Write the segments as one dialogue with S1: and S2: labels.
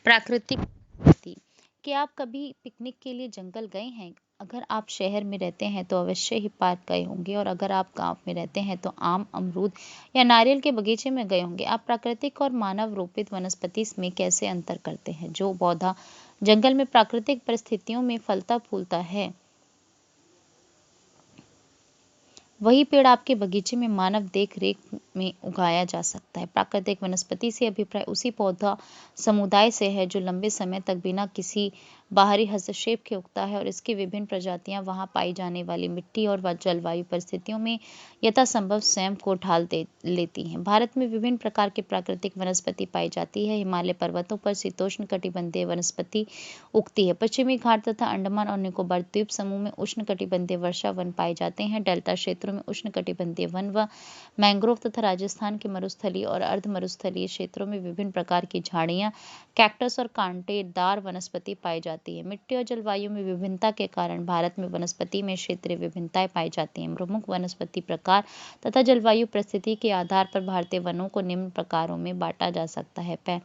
S1: प्राकृतिक खेती। क्या आप कभी पिकनिक के लिए जंगल गए हैं? अगर आप शहर में रहते हैं तो अवश्य ही पार्क गए होंगे, और अगर आप गांव में रहते हैं तो आम, अमरूद या नारियल के बगीचे में गए होंगे। आप प्राकृतिक और मानव रोपित वनस्पति में कैसे अंतर करते हैं? जो पौधा जंगल में प्राकृतिक परिस्थितियों में फलता फूलता है, वही पेड़ आपके बगीचे में मानव देख रेख में उगाया जा सकता है। प्राकृतिक वनस्पति से अभिप्राय उसी पौधा समुदाय से है जो लंबे समय तक बिना किसी बाहरी हस्तक्षेप के उगता है, और इसकी विभिन्न प्रजातियां वहां पाई जाने वाली मिट्टी और जलवायु परिस्थितियों में यथासंभव स्वयं को ढाल लेती हैं। भारत में विभिन्न प्रकार की प्राकृतिक वनस्पति पाई जाती है। हिमालय पर्वतों पर शीतोष्ण कटिबंधीय वनस्पति उगती है। पश्चिमी घाट तथा अंडमान और निकोबार द्वीप समूह में उष्ण कटिबंधीय वर्षा वन पाए जाते हैं। डेल्टा क्षेत्रों में उष्ण कटिबंधीय वन व मैंग्रोव तथा राजस्थान के मरुस्थलीय और अर्ध मरुस्थलीय क्षेत्रों में विभिन्न प्रकार की झाड़ियां, कैक्टस और कांटेदार वनस्पति पाई जाती है। मिट्टी और जलवायु में विभिन्नता के कारण भारत में वनस्पति में क्षेत्रीय विभिन्नताएं पाई जाती हैं। प्रमुख वनस्पति प्रकार तथा जलवायु परिस्थिति के आधार पर भारतीय वनों को निम्न प्रकारों में बांटा जा सकता है।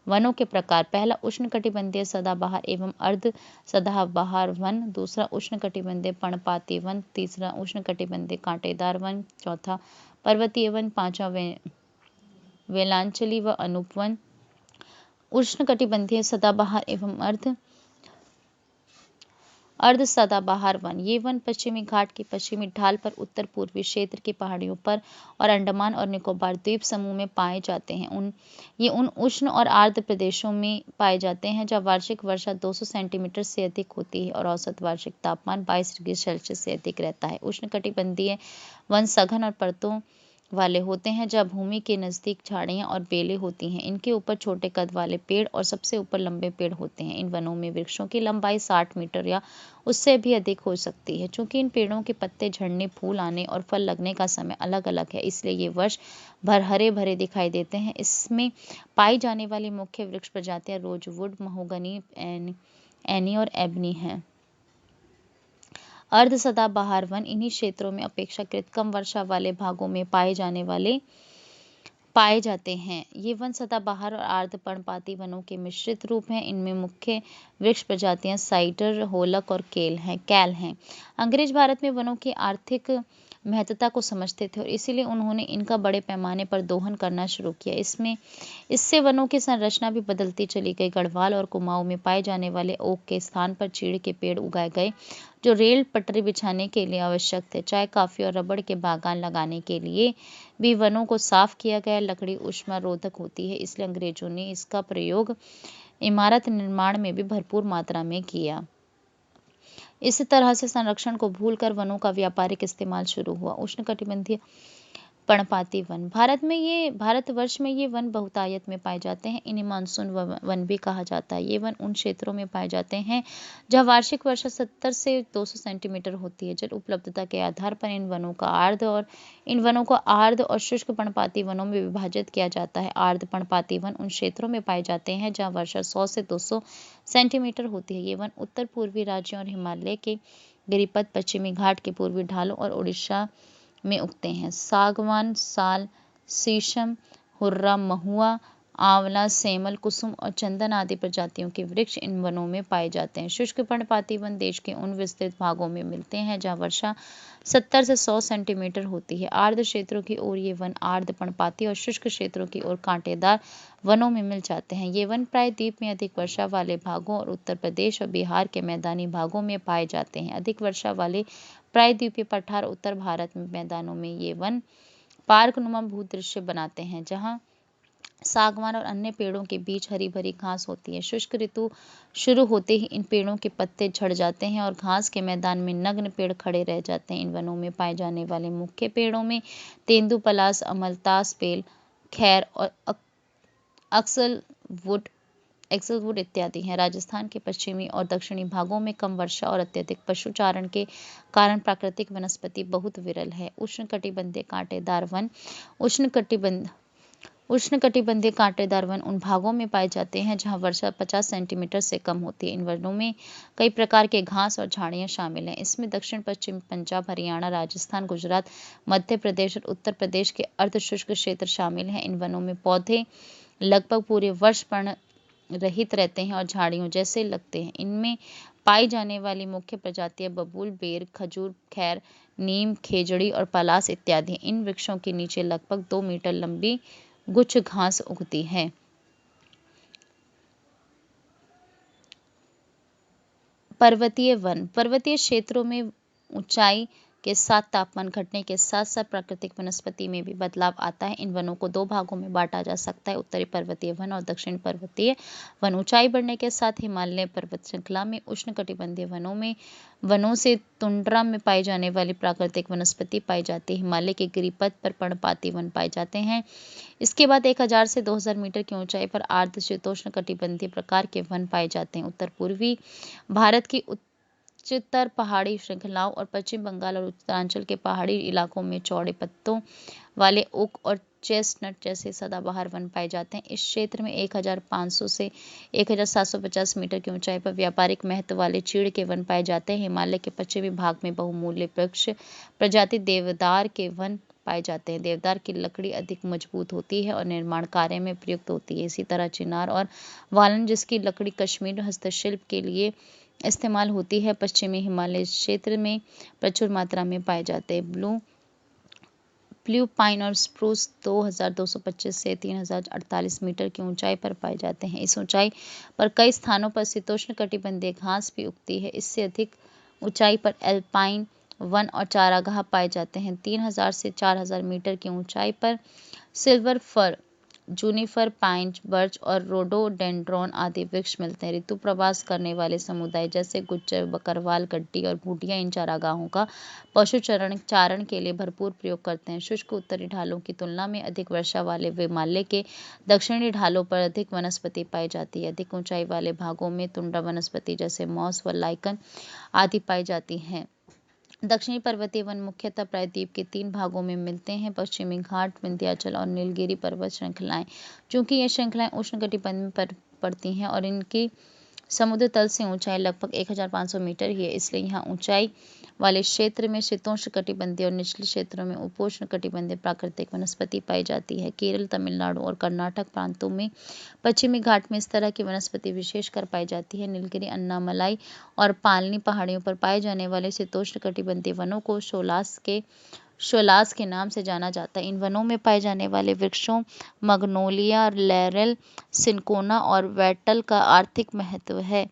S1: वनों के प्रकार: पहला, उष्णकटिबंधीय सदाबहार एवं अर्ध सदाबहार वन। दूसरा, उष्णकटिबंधीय पर्णपाती वन। तीसरा, उष्णकटिबंधीय कांटेदार वन। चौथा, पर्वतीय वन। पांचवा, वेलांचली व अनूप वन। उष्णकटिबंधीय सदाबहार एवं अर्ध सदाबहार वन। ये वन पश्चिमी घाट की पश्चिमी ढाल पर, उत्तर पूर्वी क्षेत्र की पहाड़ियों पर और अंडमान और निकोबार द्वीप समूह में पाए जाते हैं। ये उन उष्ण और आर्द्र प्रदेशों में पाए जाते हैं जहाँ वार्षिक वर्षा 200 सेंटीमीटर से अधिक होती है और औसत वार्षिक तापमान 22 डिग्री सेल्सियस से अधिक रहता है। उष्णकटिबंधीय वन सघन और परतों वाले होते हैं, जहाँ भूमि के नजदीक झाड़ियां और बेलें होती हैं। इनके ऊपर छोटे कद वाले पेड़ और सबसे ऊपर लंबे पेड़ होते हैं। इन वनों में वृक्षों की लंबाई 60 मीटर या उससे भी अधिक हो सकती है। चूंकि इन पेड़ों के पत्ते झड़ने, फूल आने और फल लगने का समय अलग अलग है, इसलिए ये वर्ष भर हरे भरे दिखाई देते हैं। इसमें पाई जाने वाली मुख्य वृक्ष प्रजातियां रोजवुड, महोगनी, एनी और एबनी हैं। अर्ध सदाबहार वन इन्हीं क्षेत्रों में अपेक्षाकृत कम वर्षा वाले भागों में पाए जाते हैं। ये वन सदाबहार और आर्द्र पर्णपाती वनों के मिश्रित रूप हैं। इनमें मुख्य वृक्ष प्रजातियां साइडर, होलक और कैल हैं। अंग्रेज भारत में वनों की आर्थिक महत्ता को समझते थे और इसीलिए उन्होंने इनका बड़े पैमाने पर दोहन करना शुरू किया। इससे वनों की संरचना भी बदलती चली गई। गढ़वाल और कुमाऊं में पाए जाने वाले ओक के स्थान पर चीड़ के पेड़ उगाए गए, जो रेल पटरी बिछाने के लिए आवश्यक थे। चाय, कॉफी और रबड़ के बागान लगाने के लिए भी वनों को साफ किया गया। लकड़ी ऊष्मा रोधक होती है, इसलिए अंग्रेजों ने इसका प्रयोग इमारत निर्माण में भी भरपूर मात्रा में किया। इस तरह से संरक्षण को भूलकर वनों का व्यापारिक इस्तेमाल शुरू हुआ। उष्णकटिबंधीय पर्णपाती वन। भारतवर्ष में ये वन बहुतायत में पाए जाते हैं। इन्हें मानसून वन भी कहा जाता है। ये वन उन क्षेत्रों में पाए जाते हैं जहाँ वार्षिक वर्षा 70 से 200 सेंटीमीटर होती है। जल उपलब्धता के आधार पर इन वनों को आर्द्र और शुष्क पर्णपाती वनों में विभाजित किया जाता है। आर्द्र पर्णपाती वन उन क्षेत्रों में पाए जाते हैं जहाँ वर्षा 100 से 200 सेंटीमीटर होती है। ये वन उत्तर पूर्वी राज्यों और हिमालय के गिरिपथ, पश्चिमी घाट के पूर्वी ढालों और उड़ीसा में उगते हैं। सागवान, साल, शीशम, हुर्रा, महुआ, आंवला, सेमल, कुसुम और चंदन आदि प्रजातियों के वृक्ष इन वनों में पाए जाते हैं। शुष्क पर्णपाती वन देश के उन विस्तृत भागों में मिलते हैं जहाँ वर्षा 70 से 100 सेंटीमीटर होती है। आर्द्र क्षेत्रों की ओर ये वन आर्द्र पर्णपाती और शुष्क क्षेत्रों की ओर कांटेदार वनों में मिल जाते हैं। ये वन प्रायद्वीप में अधिक वर्षा वाले भागों और उत्तर प्रदेश और बिहार के मैदानी भागों में पाए जाते हैं। अधिक वर्षा वाले प्रायद्वीपीय पठार उत्तर भारत में मैदानों में ये वन पार्क नुमा भूदृश्य बनाते हैं, जहाँ सागवान और अन्य पेड़ों के बीच हरी भरी घास होती है। शुष्क ऋतु शुरू होते ही इन पेड़ों के पत्ते झड़ जाते हैं और घास के मैदान में नग्न पेड़ खड़े रह जाते हैं। इन वनों में पाए जाने वाले मुख्य पेड़ों में तेंदू, पलास, अमलतास, बेल, खैर और एक्सलवुड इत्यादि हैं। राजस्थान के पश्चिमी और दक्षिणी भागों में कम वर्षा और अत्यधिक पशुचारण के कारण प्राकृतिक वनस्पति बहुत विरल है। उष्णकटिबंधीय कांटेदार वन। उष्णकटिबंधीय कांटेदार वन उन भागों में पाए जाते हैं जहां वर्षा 50 सेंटीमीटर से कम होती है। इन वनों में कई प्रकार के घास और झाड़ियां शामिल हैं। इसमें दक्षिण पश्चिम पंजाब, हरियाणा, राजस्थान, गुजरात, मध्य प्रदेश और उत्तर प्रदेश के अर्धशुष्क क्षेत्र शामिल हैं। इन वनों में पौधे लगभग पूरे वर्ष रहित रहते हैं और झाड़ियों जैसे लगते हैं। इनमें पाई जाने वाली मुख्य प्रजातियां बबूल, बेर, खजूर, खैर, नीम, खेजड़ी और पलास इत्यादि हैं। इन वृक्षों के नीचे लगभग 2 मीटर लंबी गुच्छ घास उगती है। पर्वतीय वन। पर्वतीय क्षेत्रों में ऊंचाई के साथ तापमान घटने के साथ साथ प्राकृतिक वनस्पति में भी बदलाव आता है। इन वनों को दो भागों में बांटा जा सकता है, उत्तरी पर्वतीय वन और दक्षिण पर्वतीय वन। ऊंचाई बढ़ने के साथ हिमालय पर्वत श्रृंखला में उष्णकटिबंधीय वनों से तुंड्रा में पाई जाने वाली प्राकृतिक वनस्पति पाई जाती है। हिमालय के गिरिपथ पर पर्णपाती वन पाए जाते हैं। इसके बाद 1000 से 2000 मीटर की ऊंचाई पर आर्द्र शीतोष्ण कटिबंधीय प्रकार के वन पाए जाते हैं। उत्तर पूर्वी भारत की उच्चतर पहाड़ी श्रृंखलाओं और पश्चिम बंगाल और उत्तरांचल के पहाड़ी इलाकों में चौड़े पत्तों वाले ओक और चेस्टनट जैसे सदाबहार वन पाए जाते हैं। इस क्षेत्र में 1500 से 1750 मीटर की ऊंचाई पर व्यापारिक महत्व वाले चीड़ के वन पाए जाते हैं। हिमालय के पश्चिमी भाग में बहुमूल्य वृक्ष प्रजाति देवदार के वन पाए जाते हैं। देवदार की लकड़ी अधिक मजबूत होती है और निर्माण कार्य में प्रयुक्त होती है। इसी तरह चिनार और वालन, जिसकी लकड़ी कश्मीर हस्तशिल्प के लिए इस्तेमाल होती है, पश्चिमी हिमालय क्षेत्र में प्रचुर मात्रा में पाए जाते हैं। ब्लू पाइन और स्प्रूस 2225 से 3048 मीटर की ऊंचाई पर पाए जाते हैं। इस ऊंचाई पर कई स्थानों पर शीतोष्ण कटिबंधीय घास भी उगती है। इससे अधिक ऊंचाई पर एल्पाइन वन और चारागाह पाए जाते हैं। 3000 से 4000 मीटर की ऊंचाई पर सिल्वर फर, जूनिफर, पाइन, बर्च और रोडोडेंड्रॉन आदि वृक्ष मिलते हैं। ऋतु प्रवास करने वाले समुदाय जैसे गुज्जर, बकरवाल, गड्डी और भूटिया इन चारागाहों का पशु चारण के लिए भरपूर प्रयोग करते हैं। शुष्क उत्तरी ढालों की तुलना में अधिक वर्षा वाले हिमालय के दक्षिणी ढालों पर अधिक वनस्पति पाई जाती है। अधिक ऊंचाई वाले भागों में तुंड्रा वनस्पति जैसे मॉस व लाइकन आदि पाई जाती है। दक्षिणी पर्वतीय वन मुख्यतः प्रायद्वीप के 3 भागों में मिलते हैं, पश्चिमी घाट, विंध्याचल और नीलगिरी पर्वत श्रृंखलाएं। चूंकि ये श्रृंखलाएं उष्णकटिबंध में पड़ती हैं और इनकी समुद्र तल से ऊंचाई लगभग 1500 मीटर ही है, इसलिए यहाँ ऊंचाई वाले क्षेत्र में शीतोष्ण कटिबंधीय और निचले क्षेत्रों में उपोष्ण कटिबंधीय प्राकृतिक वनस्पति पाई जाती है। केरल, तमिलनाडु और कर्नाटक प्रांतों में पश्चिमी घाट में इस तरह की वनस्पति विशेषकर पाई जाती है। नीलगिरी, अन्नामलाई और पालनी पहाड़ियों पर पाए जाने वाले शीतोष्ण कटिबंधीय वनों को शोलास के नाम से जाना जाता है। इन वनों में पाए जाने वाले वृक्षों मगनोलिया, लैरेल, सिनकोना और वैटल का आर्थिक महत्व है।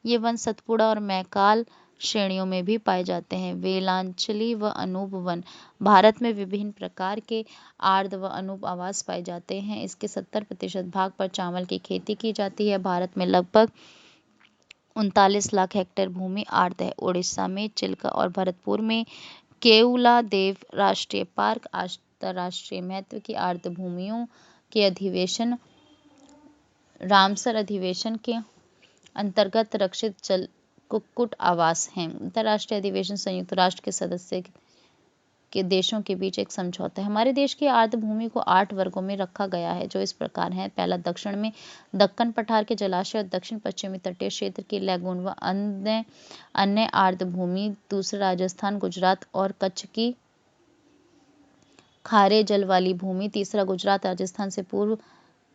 S1: ये वन सतपुड़ा और मैकाल श्रेणियों में भी पाए जाते हैं। वेलांचली व अनूप वन। भारत में विभिन्न प्रकार के आर्द्र व अनूप आवास पाए जाते हैं। इसके 70% भाग पर चावल की खेती की जाती है। भारत में लगभग 39 लाख हेक्टेयर भूमि आर्द्र है। उड़ीसा में चिल्का और भरतपुर में केऊलादेव राष्ट्रीय पार्क अंतर्राष्ट्रीय महत्व की आर्द्र भूमियों के अधिवेशन रामसर अधिवेशन के अंतर्गत रक्षित जल कुक्कुट आवास हैं। अंतर्राष्ट्रीय अधिवेशन संयुक्त राष्ट्र के सदस्य के देशों के बीच एक समझौता है। हमारे देश की आर्द्र भूमि को 8 वर्गों में रखा गया है, जो इस प्रकार हैं। पहला, दक्षिण में दक्कन पठार के जलाशय और दक्षिण पश्चिमी तटीय क्षेत्र की लैगून व अन्य आर्द्र भूमि। दूसरा, राजस्थान, गुजरात और कच्छ की खारे जल वाली भूमि। तीसरा, गुजरात राजस्थान से पूर्व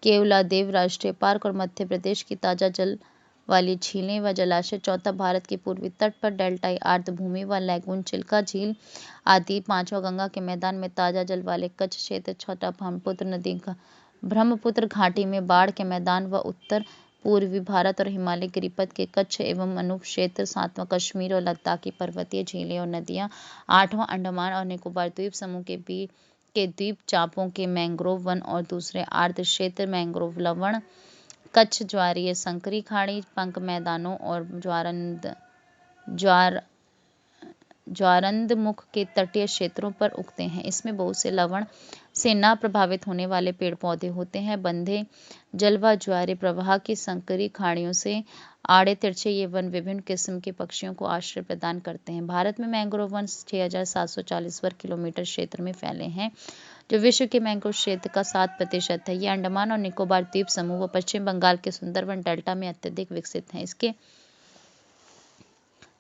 S1: केवलादेव राष्ट्रीय पार्क और मध्य प्रदेश की ताजा जल वाली झीलें व जलाशय। चौथा, भारत के पूर्वी तट पर डेल्टाई आर्द्र भूमि व लैगून, चिल्का झील आदि। पांचवा, गंगा के मैदान में ताजा जल वाले कच्छ क्षेत्र। छठा, ब्रह्मपुत्र घाटी में बाढ़ के मैदान व उत्तर पूर्वी भारत और हिमालय गिरिपथ के कच्छ एवं अनूप क्षेत्र। सातवां, कश्मीर और लद्दाख की पर्वतीय झीलें और नदियां। आठवां, अंडमान और निकोबार द्वीप समूह के द्वीप चापों के मैंग्रोव वन और दूसरे आर्द्र क्षेत्र मैंग्रोव लवण। कच्छ ज्वारीय संकरी खाड़ी, पंक मैदानों और ज्वारंदमुख के तटीय क्षेत्रों पर उगते हैं। इसमें बहुत से लवण से न प्रभावित होने वाले पेड़ पौधे होते हैं। बंधे जल व ज्वारीय प्रवाह की संकरी खाड़ियों से आड़े तिरछे ये वन विभिन्न किस्म के पक्षियों को आश्रय प्रदान करते हैं। भारत में मैंग्रोव वन 6740 वर्ग किलोमीटर क्षेत्र में फैले हैं, जो विश्व के मैंग्रोव क्षेत्र का 7% है। ये अंडमान और निकोबार द्वीप समूह व पश्चिम बंगाल के सुंदरवन डेल्टा में अत्यधिक विकसित हैं।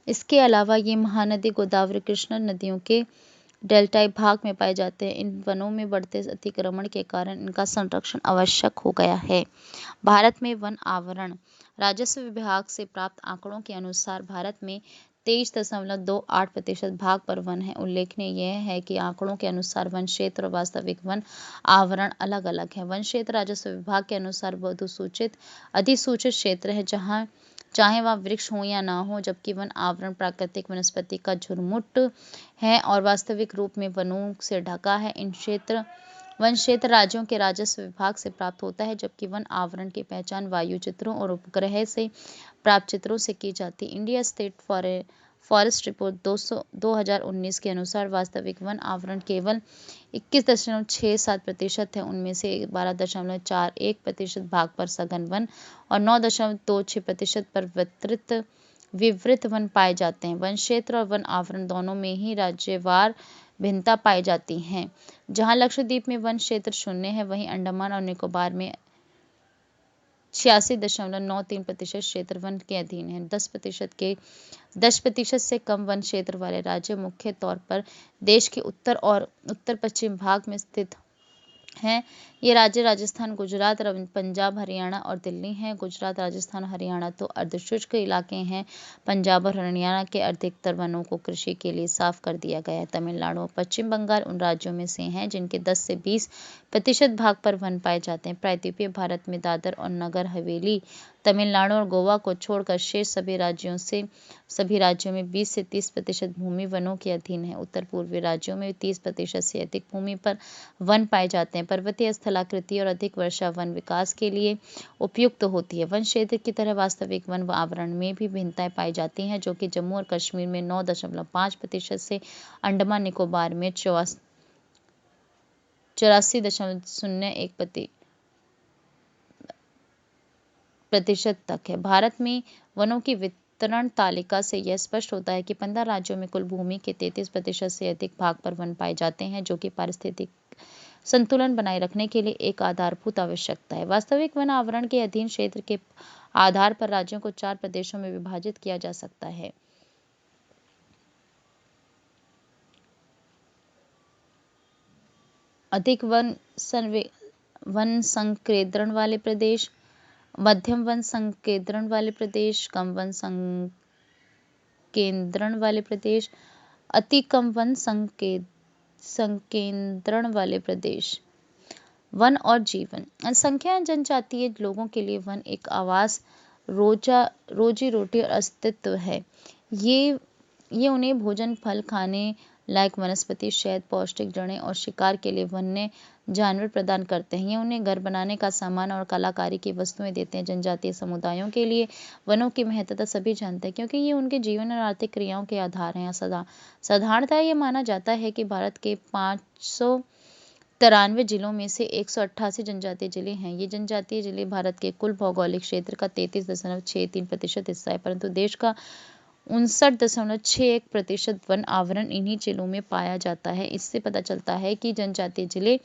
S1: इसके अलावा ये महानदी गोदावरी, कृष्णा नदियों के डेल्टाई भाग में पाए जाते हैं। इन वनों में बढ़ते अतिक्रमण के कारण इनका संरक्षण आवश्यक हो गया है। भारत में वन आवरण। राजस्व विभाग से प्राप्त आंकड़ों के अनुसार भारत में 23.28% भाग पर वन है। उल्लेखनीय यह है कि आंकड़ों के अनुसार वन क्षेत्र और वास्तविक वन आवरण अलग अलग है। वन क्षेत्र राजस्व विभाग के अनुसार वो अधिसूचित क्षेत्र है जहाँ चाहे वह वृक्ष हो या ना हो, जबकि वन आवरण प्राकृतिक वनस्पति का झुरमुट है और वास्तविक रूप में वनों से ढका है। वन क्षेत्र राज्यों के राजस्व विभाग से प्राप्त होता है, जबकि वन आवरण की पहचान वायु चित्रों और उपग्रह से प्राप्त चित्रों से की जाती है। इंडिया स्टेट फॉरेस्ट रिपोर्ट 2019 के अनुसार वास्तविक वन आवरण केवल 21.67% है। उनमें से 12.41% भाग पर सघन वन और 9.26% पर विवृत वन पाए जाते हैं। वन क्षेत्र और वन आवरण दोनों में ही राज्यवार भिन्नता पाई जाती है। जहां लक्षद्वीप में वन क्षेत्र 0 है, वहीं अंडमान और निकोबार में 86.93% क्षेत्र वन के अधीन है। 10% से कम वन क्षेत्र वाले राज्य मुख्य तौर पर देश के उत्तर और उत्तर पश्चिम भाग में स्थित हैं। ये राज्य राजस्थान, गुजरात, पंजाब, हरियाणा और दिल्ली हैं। गुजरात, राजस्थान, हरियाणा तो अर्धशुष्क इलाके हैं। पंजाब और हरियाणा के अधिकतर वनों को कृषि के लिए साफ कर दिया गया है। तमिलनाडु और पश्चिम बंगाल उन राज्यों में से हैं जिनके 10 से 20% भाग पर वन पाए जाते हैं। प्रायद्वीपीय भारत में दादर और नगर हवेली, तमिलनाडु और गोवा को छोड़कर शेष सभी राज्यों में 20 से 30% भूमि वनों के अधीन है। उत्तर पूर्वी राज्यों में 30% से अधिक भूमि पर वन पाए जाते हैं। पर्वतीय स्थलाकृति और अधिक वर्षा वन विकास के लिए उपयुक्त होती है। वन क्षेत्र की तरह वास्तविक वन आवरण में भी भिन्नताएं पाई जाती हैं, जो कि जम्मू और कश्मीर में 9.5% से अंडमान निकोबार में 84.01% तक है। भारत में वनों की वितरण तालिका से यह स्पष्ट होता है कि 15 राज्यों में कुल भूमि के 33% से अधिक भाग पर वन पाए जाते हैं, जो कि पारिस्थितिक संतुलन बनाए रखने के लिए एक आधारभूत आवश्यकता है। वास्तविक वन आवरण के अधीन क्षेत्र के आधार पर राज्यों को 4 प्रदेशों में विभाजित किया जा सकता है। अधिक वन संकेंद्रण वाले प्रदेश, मध्यम वन संकेंद्रण वाले प्रदेश, कम वन संकेंद्रण वाले प्रदेश, अति कम वन संकेंद्रण वाले प्रदेश। वन और जीवन। अल्पसंख्यक जनजातीय लोगों के लिए वन एक आवास, रोजी रोटी और अस्तित्व है। ये उन्हें भोजन, फल खाने लायक वनस्पति, शहद, पौष्टिक जड़ें और शिकार के लिए वन्य जानवर प्रदान करते हैं। ये उन्हें घर बनाने का सामान और कलाकारी की वस्तुएं देते हैं। जनजातीय समुदायों के लिए वनों की महत्वता सभी जानते हैं, क्योंकि ये उनके जीवन और आर्थिक क्रियाओं के आधार हैं। साधारणतः ये माना जाता है कि भारत के 593 जिलों में से 188 जनजातीय जिले हैं। ये जनजातीय जिले भारत के कुल भौगोलिक क्षेत्र का 33.63% हिस्सा है, परंतु देश का 59.61% वन आवरण इन्हीं जिलों में पाया जाता है। इससे पता चलता है कि जनजातीय जिले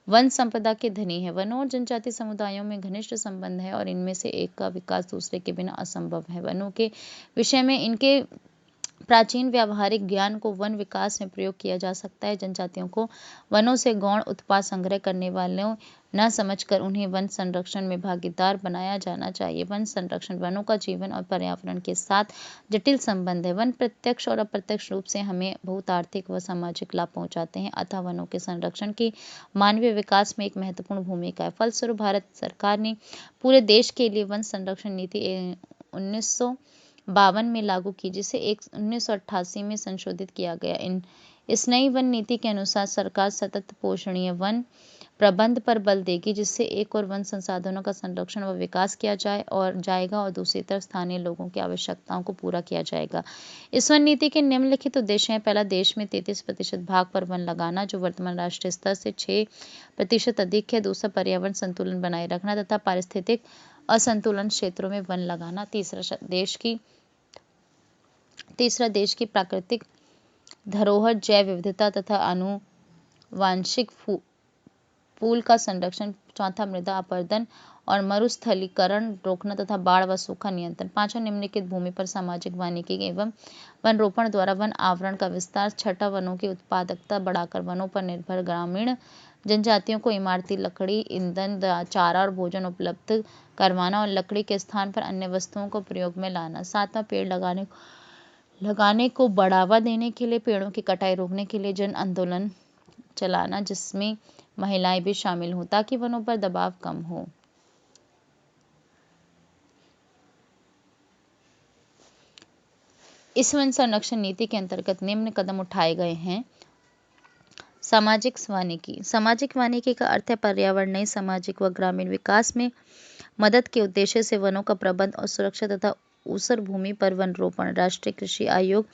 S1: वन संपदा के धनी हैं। वनों और जनजातीय समुदायों में घनिष्ठ संबंध है और इनमें से एक का विकास दूसरे के बिना असंभव है। वनों के विषय में इनके प्राचीन व्यावहारिक ज्ञान को वन विकास में प्रयोग किया जा सकता है। जनजातियों को वनों से गौण उत्पाद संग्रह करने वालों न समझकर उन्हें वन संरक्षण में भागीदार बनाया जाना चाहिए। वन संरक्षण वनों का जीवन और पर्यावरण के साथ जटिल संबंध है। वन प्रत्यक्ष और अप्रत्यक्ष रूप से हमें बहुत आर्थिक व सामाजिक लाभ पहुंचाते हैं, अतः वनों के संरक्षण की मानवीय विकास में एक महत्वपूर्ण भूमिका है। फलस्वरूप भारत सरकार ने पूरे देश के लिए वन संरक्षण नीति 1952 में लागू की, जिसे 1988 में संशोधित किया गया। इस नई वन नीति के अनुसार सरकार सतत पोषणीय वन प्रबंध पर बल देगी, जिससे एक और वन संसाधनों का संरक्षण व विकास किया जाएगा और दूसरी तरफ स्थानीय लोगों की आवश्यकताओं को पूरा किया जाएगा। इस वन नीति के निम्नलिखित उद्देश्य हैं। पहला, देश में 33% भाग पर वन लगाना, जो वर्तमान राष्ट्रीय स्तर से 6% अधिक है। दूसरा, पर्यावरण संतुलन बनाए रखना तथा पारिस्थितिक असंतुलन क्षेत्रों में वन लगाना। तीसरा, देश की प्राकृतिक धरोहर, जैव विविधता तथा आनुवांशिक फूल का संरक्षण। चौथा, मृदा अपरदन और मरुस्थलीकरण रोकना तथा बाढ़ व सूखा नियंत्रण। 5वां, निम्नलिखित भूमि पर सामाजिक वानिकी एवं वन रोपण द्वारा वन आवरण का विस्तार। 6वां, वनों की उत्पादकता बढ़ाकर वनों पर निर्भर ग्रामीण जनजातियों को इमारती लकड़ी, ईंधन, चारा और भोजन उपलब्ध करवाना और लकड़ी के स्थान पर अन्य वस्तुओं को प्रयोग में लाना। 7वां, पेड़ लगाने को बढ़ावा देने के लिए पेड़ों की कटाई रोकने के लिए जन आंदोलन चलाना, जिसमें महिलाएं भी शामिल हों ताकि वनों पर दबाव कम हो। इस वन संरक्षण नीति के अंतर्गत निम्न कदम उठाए गए हैं। सामाजिक वानिकी। सामाजिक वानिकी का अर्थ है पर्यावरणीय, सामाजिक व ग्रामीण विकास में मदद के उद्देश्य से वनों का प्रबंध और सुरक्षा तथा ऊसर भूमि पर वन रोपण। राष्ट्रीय कृषि आयोग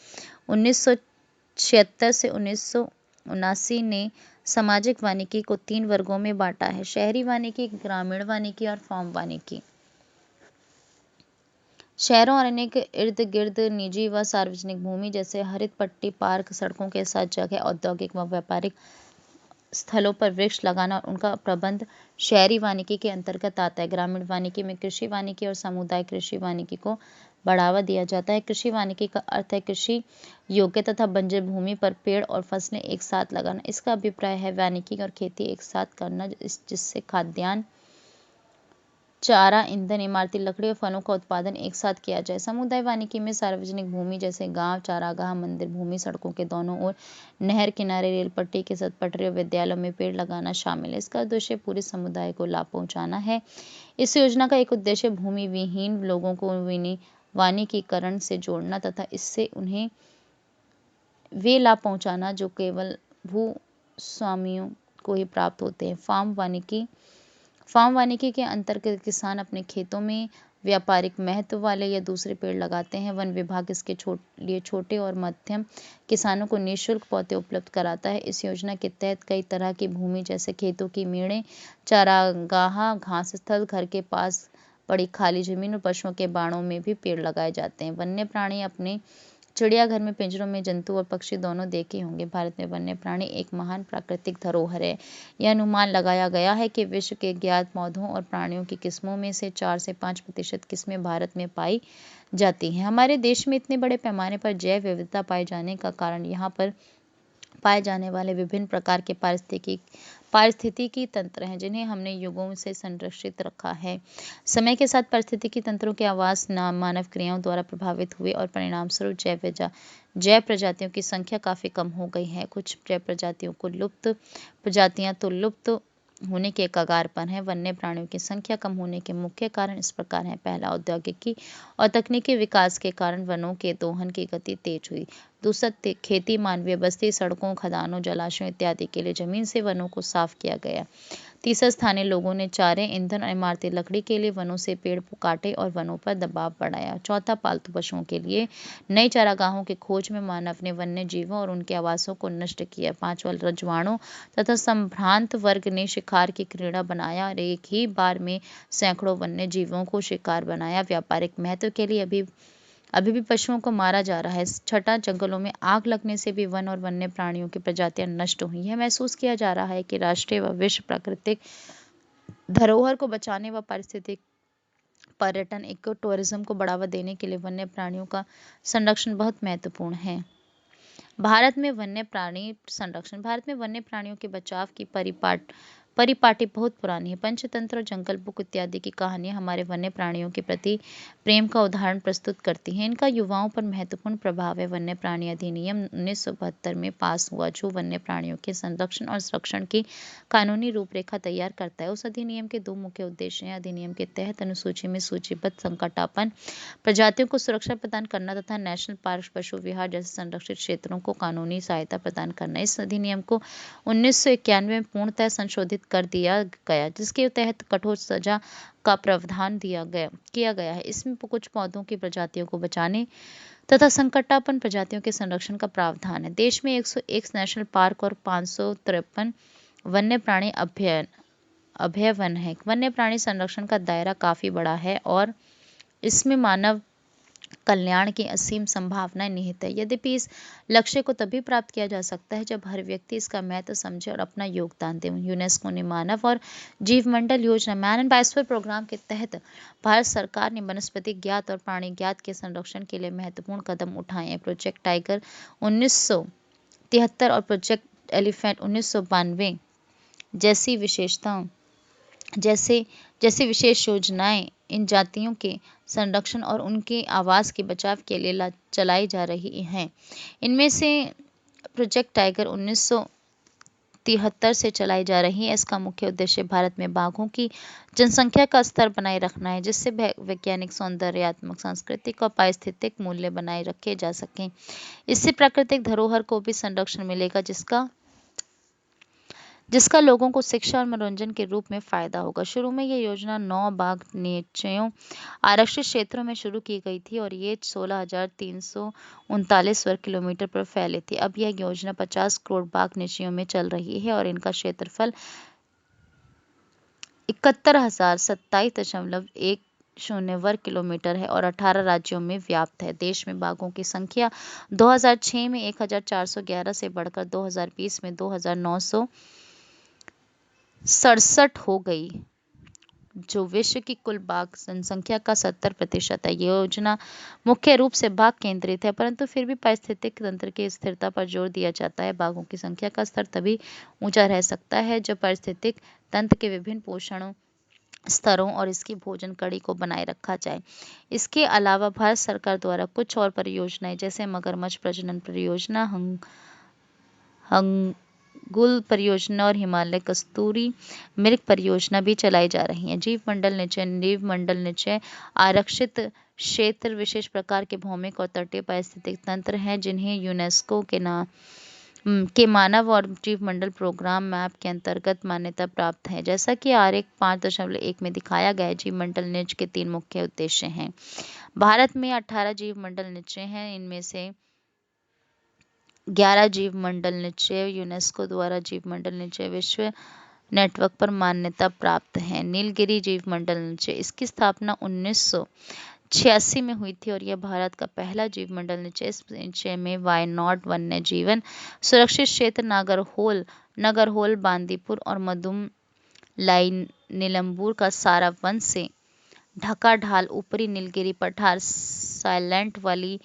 S1: 1976 से 1979 ने सामाजिक वानिकी को 3 वर्गों में बांटा है: शहरी वानिकी, ग्रामीण वानिकी और फार्म वानिकी। शहरों और इनके इर्द गिर्द निजी व सार्वजनिक भूमि जैसे हरित पट्टी, पार्क, सड़कों के साथ जगह, औद्योगिक व व्यापारिक स्थलों पर वृक्ष लगाना और उनका प्रबंध शहरी वानिकी के अंतर्गत आता है। ग्रामीण वानिकी में कृषि वानिकी और सामुदायिक कृषि वानिकी को बढ़ावा दिया जाता है। कृषि वानिकी का अर्थ है कृषि योग्य तथा बंजर भूमि पर पेड़ और फसलें एक साथ लगाना। इसका अभिप्राय है वानिकी और खेती एक साथ करना, जिससे खाद्यान्न, चारा, ईंधन, इमारती लकड़ी और फलों का उत्पादन एक साथ किया जाए। समुदाय वानिकी में सार्वजनिक भूमि जैसे गांव, चारागाह, मंदिर भूमि, सड़कों के दोनों ओर, नहर किनारे, रेल पट्टी के साथ पटरी और विद्यालयों में पेड़ लगाना शामिल है। इसका उद्देश्य पूरे समुदाय को लाभ पहुंचाना है। इस योजना का एक उद्देश्य भूमि विहीन लोगों को वानिकीकरण से जोड़ना तथा इससे उन्हें वे लाभ पहुंचाना जो केवल भूस्वामियों को ही प्राप्त होते हैं। फार्म वानिकी के अंतर्गत किसान अपने खेतों में व्यापारिक महत्व वाले या दूसरे पेड़ लगाते हैं। वन विभाग इसके लिए छोटे और मध्यम किसानों को निःशुल्क पौधे उपलब्ध कराता है। इस योजना के तहत कई तरह की भूमि जैसे खेतों की मेड़ें, चारागाह, घास स्थल, घर के पास पड़ी खाली जमीन और पशुओं के बाड़ों में भी पेड़ लगाए जाते हैं। वन्य प्राणी अपने चिड़ियाघर में पिंजरों में जंतु और पक्षी दोनों देखे होंगे। भारत में वन्य प्राणी एक महान प्राकृतिक धरोहर है। यह अनुमान लगाया गया है कि विश्व के ज्ञात पौधों और प्राणियों की किस्मों में से 4 से 5% किस्में भारत में पाई जाती हैं। हमारे देश में इतने बड़े पैमाने पर जैव विविधता पाए जाने का कारण यहाँ पर पाए जाने वाले विभिन्न प्रकार के पारिस्थितिकी तंत्र हैं, जिन्हें हमने युगों से संरक्षित रखा है। समय के साथ पारिस्थितिकी तंत्रों के आवास मानव क्रियाओं द्वारा प्रभावित हुए और परिणाम स्वरूप जैव प्रजातियों की संख्या काफी कम हो गई है। कुछ जैव प्रजातियां तो लुप्त होने के कगार पर हैं। वन्य प्राणियों की संख्या कम होने के मुख्य कारण इस प्रकार हैं। पहला, औद्योगिकी और तकनीकी विकास के कारण वनों के दोहन की गति तेज हुई। दूसरा, खेती, मानवीय बस्ती, सड़कों, खदानों, जलाशयों इत्यादि के लिए जमीन से वनों को साफ किया गया। तीसरा, स्थानीय लोगों ने चारे, ईंधन और इमारती लकड़ी के लिए वनों से पेड़ काटे और वनों पर दबाव बढ़ाया। चौथा, पालतू पशुओं के लिए नई चारागाहों की खोज में मानव ने वन्य जीवों और उनके आवासों को नष्ट किया। पांचवा, रजवाड़ों तथा संभ्रांत वर्ग ने शिकार की क्रीड़ा बनाया और एक ही बार में सैकड़ों वन्य जीवों को शिकार बनाया। व्यापारिक महत्व के लिए अभी भी पशुओं को मारा जा रहा है। छठा, जंगलों में आग लगने से भी वन और वन्य प्राणियों की प्रजातियां नष्ट हुई। यह महसूस किया जा रहा है कि राष्ट्रीय व विश्व प्राकृतिक धरोहर को बचाने व पारिस्थितिक पर्यटन इको टूरिज्म को बढ़ावा देने के लिए वन्य प्राणियों का संरक्षण बहुत महत्वपूर्ण है। भारत में वन्य प्राणी संरक्षण। भारत में वन्य प्राणियों के बचाव की परिपाटी बहुत पुरानी है। पंचतंत्र और जंगल बुक इत्यादि की कहानियां हमारे वन्य प्राणियों के प्रति प्रेम का उदाहरण प्रस्तुत करती हैं। इनका युवाओं पर महत्वपूर्ण प्रभाव है। वन्य प्राणी अधिनियम 1972 में पास हुआ, जो वन्य प्राणियों के संरक्षण और संरक्षण की कानूनी रूपरेखा तैयार करता है। उस अधिनियम के 2 मुख्य उद्देश्य हैं। अधिनियम के तहत अनुसूची में सूचीबद्ध संकटापन्न प्रजातियों को सुरक्षा प्रदान करना तथा नेशनल पार्क, पशु विहार जैसे संरक्षित क्षेत्रों को कानूनी सहायता प्रदान करना। इस अधिनियम को 1991 में पूर्णतः संशोधित कर दिया गया, जिसके तहत कठोर सजा का प्रावधान किया गया है। इसमें कुछ पौधों की प्रजातियों को बचाने तथा संकटापन्न प्रजातियों के संरक्षण का प्रावधान है। देश में 101 नेशनल पार्क और 553 वन्य प्राणी अभयारण्य है। वन्य प्राणी संरक्षण का दायरा काफी बड़ा है और इसमें मानव कल्याण की असीम संभावनाएं निहित है। यद्यपि इस लक्ष्य को तभी प्राप्त किया जा सकता है जब हर व्यक्ति इसका महत्व समझे और अपना योगदान दे। यूनेस्को ने मानव और जीवमंडल योजना मैन एंड बायोस्फीयर प्रोग्राम के तहत भारत सरकार ने वनस्पति ज्ञात और प्राणी ज्ञात के संरक्षण के लिए महत्वपूर्ण कदम उठाए हैं। प्रोजेक्ट टाइगर 1973 और प्रोजेक्ट एलिफेंट 1992 जैसी विशेषताओं जैसे जैसे विशेष योजनाएं इन जातियों के संरक्षण और उनके आवास के बचाव के लिए चलाई जा रही हैं। इनमें से प्रोजेक्ट टाइगर 1973 से चलाई जा रही है। इसका मुख्य उद्देश्य भारत में बाघों की जनसंख्या का स्तर बनाए रखना है, जिससे वैज्ञानिक, सौंदर्यात्मक, सांस्कृतिक और पारिस्थितिक मूल्य बनाए रखे जा सकें। इससे प्राकृतिक धरोहर को भी संरक्षण मिलेगा, जिसका लोगों को शिक्षा और मनोरंजन के रूप में फायदा होगा। शुरू में यह योजना 9 बाघ निश्चयों आरक्षित क्षेत्रों में शुरू की गई थी और ये 16,339 वर्ग किलोमीटर पर फैली थी। अब यह योजना 50 करोड़ बाघ निश्चयों में चल रही है और इनका क्षेत्रफल 71,027.10 वर्ग किलोमीटर है और 18 राज्यों में व्याप्त है। देश में बाघों की संख्या 2006 में 1,411 से बढ़कर 2020 में 2,967 हो गई, जो विश्व की कुल बाघ जनसंख्या का 70% है। ये योजना मुख्य रूप से बाघ केंद्रित है, परंतु फिर भी पारिस्थितिक तंत्र की स्थिरता पर जोर दिया जाता है। बाघों की संख्या का स्तर तभी ऊंचा रह सकता है जब पारिस्थितिक तंत्र के विभिन्न पोषण स्तरों और इसकी भोजन कड़ी को बनाए रखा जाए। इसके अलावा भारत सरकार द्वारा कुछ और परियोजनाएं जैसे मगरमच्छ प्रजनन परियोजना, हंगुल परियोजना और हिमालय कस्तूरी मृग परियोजना भी चलाई जा रही है। जीवमंडल निचय आरक्षित क्षेत्र विशेष प्रकार के भौमिक और तटीय पारिस्थितिक तंत्र हैं, जिन्हें यूनेस्को के मानव और जीवमंडल प्रोग्राम मैप के अंतर्गत मान्यता प्राप्त है। जैसा कि आरेख 5.1 में दिखाया गया है, जीवमंडल निच के 3 मुख्य उद्देश्य हैं। भारत में 18 जीवमंडल निचय हैं। इनमें से 11 जीवमंडल निचय यूनेस्को द्वारा जीवमंडल निचय विश्व नेटवर्क पर मान्यता प्राप्त है। नीलगिरी जीवमंडल निचय, इसकी स्थापना 1986 में हुई थी और यह भारत का पहला जीवमंडल निचय। इस निचय में वायनॉड वन्य जीवन सुरक्षित क्षेत्र, नागरहोल, बांदीपुर और मदुमलाई नीलंबूर का सारा वन से ढका ढाल, ऊपरी नीलगिरी पठार, साइलेंट वैली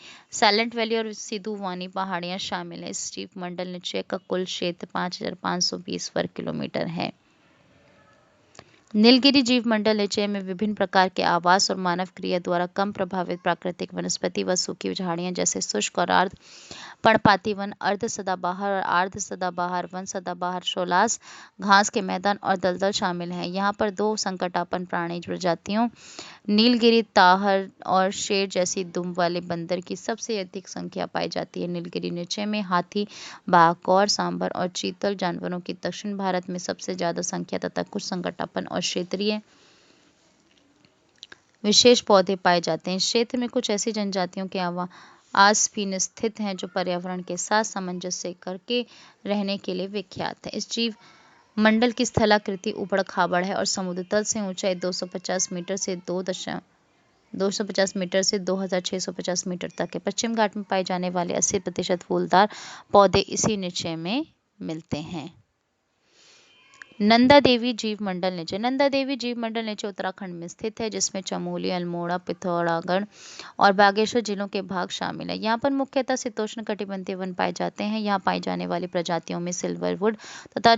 S1: और सिधुवानी पहाड़ियां शामिल हैं। इस जीवमंडल निचय का कुल क्षेत्र 5,520 वर्ग किलोमीटर है। नीलगिरी जीवमंडल निचय में विभिन्न प्रकार के आवास और मानव क्रिया द्वारा कम प्रभावित प्राकृतिक वनस्पति व सूखी झाड़ियां जैसे शुष्क और अर्ध पर्णपाती वन, अर्ध सदाबहार और अर्ध सदाबहार वन, सदाबहार शोलास, घास के मैदान और दलदल शामिल हैं। यहाँ पर 2 संकटापन्न प्राणी प्रजातियों नीलगिरी ताहर और शेर जैसी दुम वाले बंदर की सबसे अधिक संख्या पाई जाती है। नीलगिरी निचय में हाथी, बाघ, गौर, सांभर और चीतल जानवरों की दक्षिण भारत में सबसे ज्यादा संख्या तथा कुछ संकटापन्न और क्षेत्रीय विशेष पौधे पाए जाते हैं। इस क्षेत्र में कुछ ऐसी जनजातियों के आस भी स्थित हैं जो पर्यावरण के साथ सामंजस्य करके रहने के लिए विख्यात है। इस जीव मंडल की स्थलाकृति ऊबड़ खाबड़ है और समुद्र तल से ऊंचाई 250 मीटर से 2,650 मीटर तक है। पश्चिम घाट में पाए जाने वाले 80% फूलदार पौधे इसी निचय में मिलते हैं। नंदा देवी जीवमंडल निचय, नंदा देवी जीवमंडल निचय उत्तराखंड में स्थित है, जिसमें चमोली, अल्मोड़ा, पिथौरागढ़ और बागेश्वर जिलों के भाग शामिल है। यहाँ पर मुख्यतः शीतोष्ण कटिबंधीय वन पाए जाते हैं। यहाँ पाई जाने वाली प्रजातियों में सिल्वरवुड तथा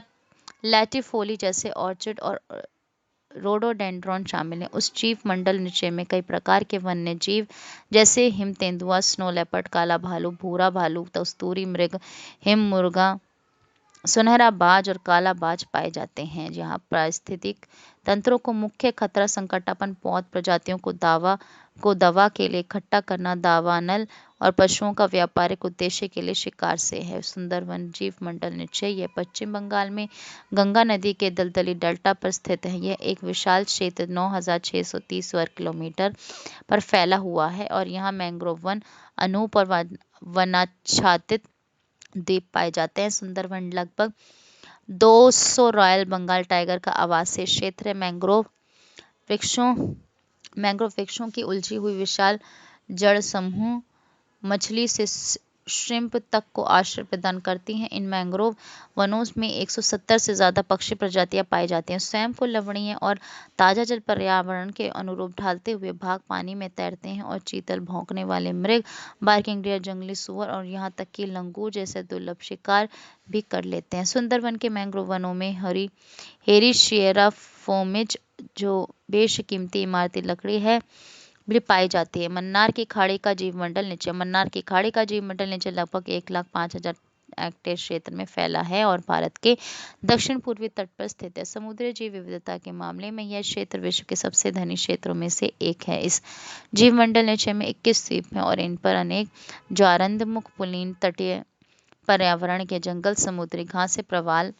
S1: लैटिफोली जैसे ऑर्चिड और रोडोडेंड्रॉन शामिल हैं। उस जीव मंडल निचय में कई प्रकार के वन्य जीव जैसे हिम तेंदुआ, स्नो लेपर्ड, काला भालू, भूरा भालू, कस्तूरी मृग, हिम मुर्गा, सुनहरा बाज और काला बाज पाए जाते हैं। यहाँ पारिस्थितिक तंत्रों को मुख्य खतरा संकटापन्न पौध प्रजातियों को दवा के लिए इकट्ठा करना, दावानल और पशुओं का व्यापारिक उद्देश्य के लिए शिकार से है। सुंदरवन जीव मंडल निचय, यह पश्चिम बंगाल में गंगा नदी के दलदली डेल्टा पर स्थित है। यह एक विशाल क्षेत्र 9,630 वर्ग किलोमीटर पर फैला हुआ है और यहाँ मैंग्रोव वन, अनूप और वनाच्छादित द्वीप पाए जाते हैं। सुंदरवन लगभग 200 रॉयल बंगाल टाइगर का आवासीय क्षेत्र है। मैंग्रोव वृक्षों की उलझी हुई विशाल जड़ समूह मछली से श्रिम्प तक को आश्रय प्रदान करती हैं। इन मैंग्रोव वनों में 170 से ज़्यादा पक्षी प्रजातियां पाई जाती हैं। स्वयं को लवणीय और ताज़ा जल पर्यावरण के अनुरूप ढालते हुए भाग पानी में तैरते हैं और चीतल, भौंकने वाले मृग, बार्किंग डियर, जंगली सूअर और यहाँ तक कि लंगूर जैसे दुर्लभ शिकार भी कर लेते हैं। सुंदरवन के मैंग्रोव वनों में हेरिसिएरा फोमिज, जो बेशकीमती इमारती लकड़ी है, भी पाई जाती है। मन्नार की खाड़ी का जीवमंडल नीचे। मन्नार की खाड़ी का जीवमंडल नीचे लगभग 1,05,000 हेक्टेयर क्षेत्र में फैला है और भारत के दक्षिण पूर्वी तट पर स्थित है। समुद्री जीव विविधता के मामले में यह क्षेत्र विश्व के सबसे धनी क्षेत्रों में से एक है। इस जीवमंडल नीचे में 21 द्वीप हैं और इन पर अनेक ज्वारंदमुख, पुलीन, तटीय पर्यावरण के जंगल, समुद्री घास से प्रवाल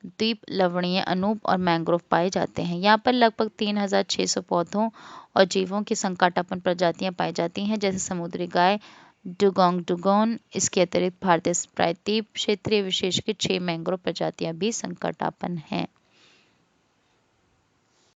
S1: द्वीप, लवणीय, अनूप और मैंग्रोव पाए जाते हैं। यहाँ पर लगभग 3,600 पौधों और जीवों की संकटापन्न प्रजातियां पाई जाती हैं, जैसे समुद्री गाय, डुगोंग डुगोन। इसके अतिरिक्त भारतीय प्रायद्वीप क्षेत्रीय विशेष के 6 मैंग्रोव प्रजातियां भी संकटापन्न हैं।